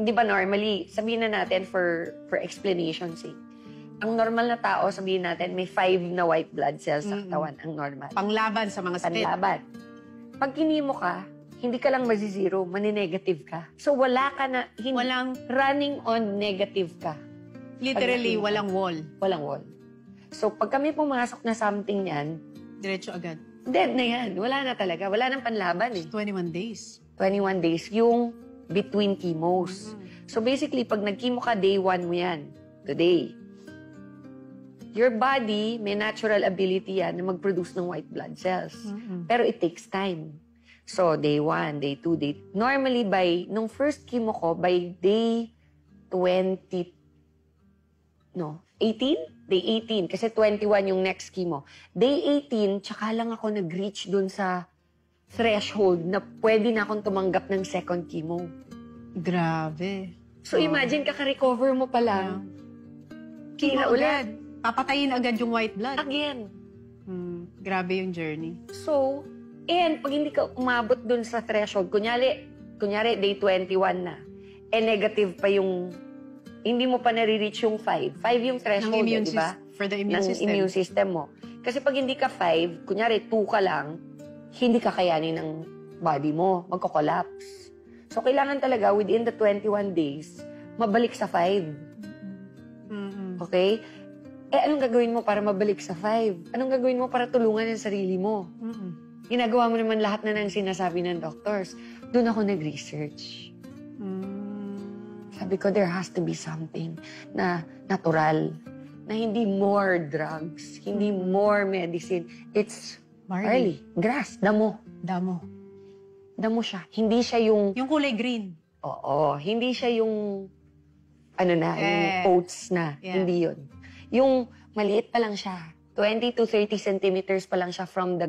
di ba normally, sabihin na natin for explanation sake, ang normal na tao, sabihin natin, may 5 na white blood cells sa katawan, ang normal. Panglaban sa mga sakit. Panlaban. Pag kinimo ka, hindi ka lang masi-zero, mani-negative ka. So wala ka na, Walang, running on negative ka. literally, Pag- walang wall. Walang wall. So pag kami pumasok na something yan, Diretso agad. dead na yan. Wala na talaga. Wala nang panlaban eh. 21 days. 21 days yung between chemos. So basically, pag nag-chemo ka, day 1 mo yan. Today. Your body, may natural ability yan na mag-produce ng white blood cells. Pero it takes time. So, day 1, day 2, day... Normally, nung first chemo ko, by day 20... No, 18? Day 18. Kasi 21 yung next chemo. Day 18, tsaka lang ako nag-reach dun sa threshold na pwede na akong tumanggap ng second chemo. Grabe. So, imagine, kaka-recover mo pa lang. Kira ulit. Papatayin agad yung white blood. Again. Grabe yung journey. So, and pag hindi ka umabot dun sa threshold, kunyari day 21 na, negative pa yung, hindi mo pa nare-reach yung 5. 5 yung threshold, di ba? For the immune system. Immune system mo. Kasi pag hindi ka 5, kunyari 2 ka lang, hindi kakayanin ng body mo, magko-collapse. So, kailangan talaga within the 21 days, mabalik sa 5. Okay? Anong gagawin mo para mabalik sa 5? Anong gagawin mo para tulungan ang sarili mo? Ginagawa mo naman lahat na ng sinasabi ng doctors. Doon ako nag-research. Sabi ko, there has to be something na natural, na hindi more drugs, hindi more medicine. It's barley. Grass, damo. Damo siya. Hindi siya yung... Yung kulay green. Oo. Hindi siya yung... yung oats na. Yeah. Hindi yun. Yung maliit pa lang siya. 20 to 30 centimeters pa lang siya from the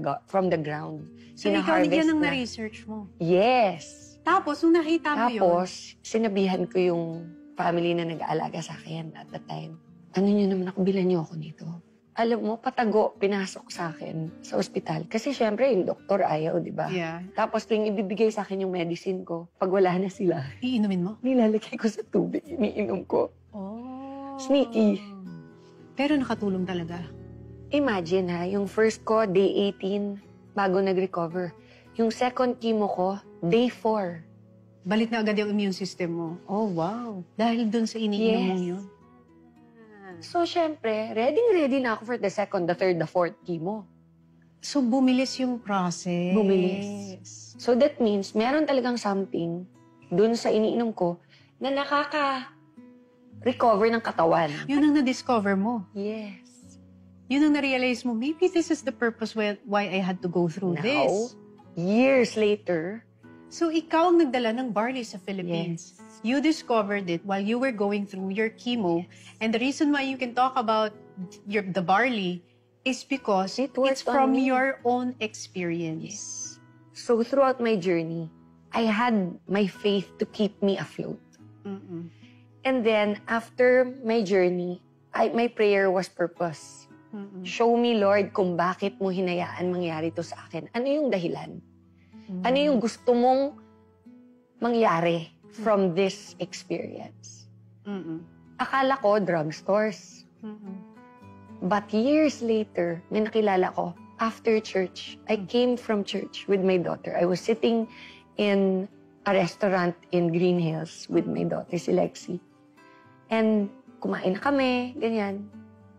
ground. So, ikaw yan ang na-research mo? Yes. Tapos, nung nakita mo yun? Tapos, sinabihan ko yung family na nag-aalaga sa akin at the time. Ano nyo naman ako, bilan nyo ako nito. Alam mo, patago, pinasok sa akin sa ospital. Kasi syempre, yung doktor ayaw, di ba? Yeah. Tapos, tuwing ibibigay sa akin yung medicine ko, pag wala na sila, iinumin mo? nilalagay ko sa tubig, iniinom ko. Oh. Sneaky. Pero nakatulong talaga. Imagine ha, yung first ko, day 18, bago nag-recover. Yung second chemo ko, day 4. Balik na agad yung immune system mo. Oh, wow. Dahil dun sa iniinom mo yun. So, syempre, ready na ako for the second, the third, the fourth chemo. So, bumilis yung process. Bumilis. So, that means, meron talagang something dun sa iniinom ko na nakaka-recover ng katawan. Yun ang na-discover mo. Yes. Yun ang na-realize mo, maybe this is the purpose why I had to go through this. Years later. So, ikaw ang nagdala ng barley sa Philippines. Yes. You discovered it while you were going through your chemo. And the reason why you can talk about the barley is because it's from your own experience. Yes. So, throughout my journey, I had my faith to keep me afloat. And then, after my journey, my prayer was purpose. Show me, Lord, kung bakit mo hinayaan mangyari to sa akin. Ano yung dahilan? Ano yung gusto mong mangyari from this experience? Akala ko, drugstores. But years later, may nakilala ko, after church, I came from church with my daughter. I was sitting in a restaurant in Green Hills with my daughter, si Lexi. And kumain na kami, ganyan.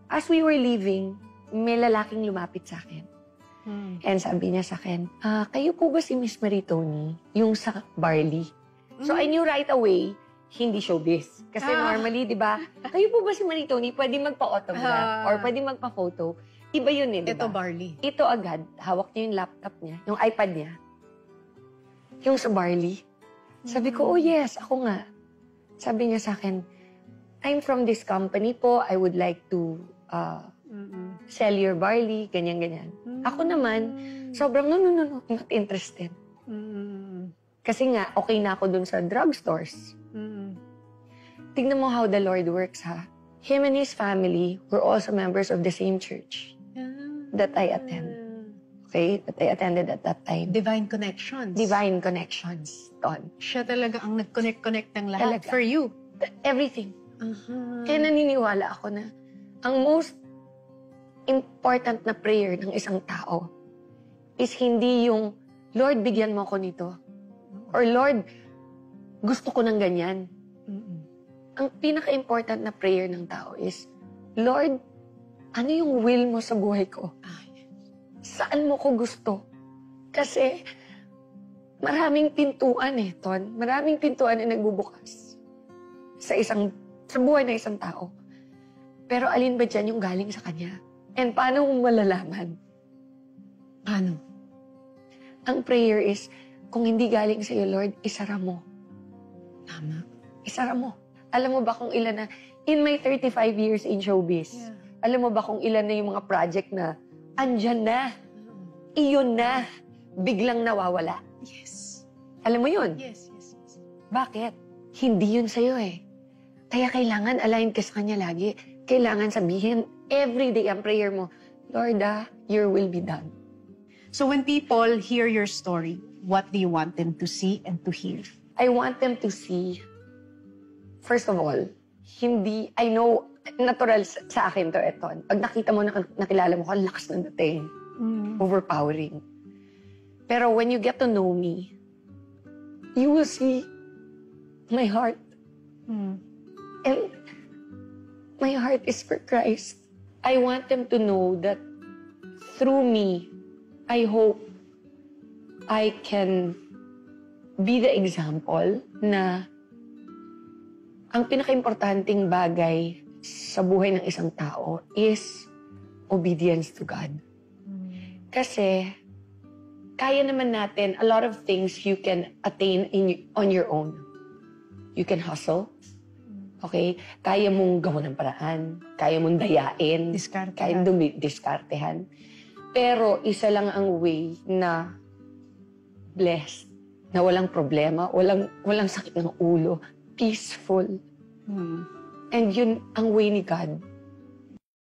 As we were leaving, may lalaking lumapit sa akin. And sabi niya sa akin, kayo po ba si Miss Maritoni? Yung sa barley. So I knew right away, hindi showbiz. Kasi normally, di ba, kayo po ba si Maritoni? Pwede magpa-autograph or pwede magpa-photo. Iba yun eh, di ba? Ito barley. Ito agad, hawak niya yung laptop niya, yung iPad niya. Yung sa barley. Sabi ko, oh yes, ako nga. Sabi niya sa akin, I'm from this company po. I would like to sell your barley, ganyan-ganyan. Ako naman, sobrang no, not interested. Kasi nga, okay na ako dun sa drugstores. Tignan mo how the Lord works, ha? Him and his family were also members of the same church that I attend. okay, that I attended at that time. Divine connections. Divine connections, Ton. Siya talaga ang nag-connect ng lahat Talaga. for you. Everything. Uh-huh. Kaya naniniwala ako na ang most important na prayer ng isang tao is hindi yung, Lord, bigyan mo ako nito. Or Lord, gusto ko ng ganyan. Ang pinaka-important na prayer ng tao is, Lord, ano yung will mo sa buhay ko? Saan mo ko gusto? Kasi maraming pintuan Ton. Maraming pintuan na nagbubukas sa buhay ng isang tao. Pero alin ba dyan yung galing sa Kanya? And paano mo malalaman? Paano? Ang prayer is, kung hindi galing sa'yo, Lord, isara mo. Tama. Isara mo. Alam mo ba kung ilan na, in my 35 years in showbiz, alam mo ba kung ilan na yung mga project na, andyan na, iyon na, biglang nawawala? Yes. Alam mo yun? Yes. Bakit? Hindi yun sa'yo Kaya kailangan align ka sa Kanya lagi. Kailangan sabihin, everyday ang prayer mo, Lord, your will be done. So when people hear your story, what do you want them to see and to hear? I want them to see, first of all, I know, natural sa akin to, Ton. Pag nakita mo, nakilala mo ko, ang lakas ng dating. Overpowering. Pero when you get to know me, you will see my heart. And my heart is for Christ. I want them to know that through me, I hope I can be the example na ang pinaka-importanting bagay sa buhay ng isang tao is obedience to God. Kasi kaya naman natin a lot of things you can attain on your own. You can hustle. Okay? Kaya mong gawan ng paraan. Kaya mong dayain. Diskartehan. Kaya diskartehan. Pero isa lang ang way na blessed, na walang problema, walang sakit ng ulo, peaceful. And yun ang way ni God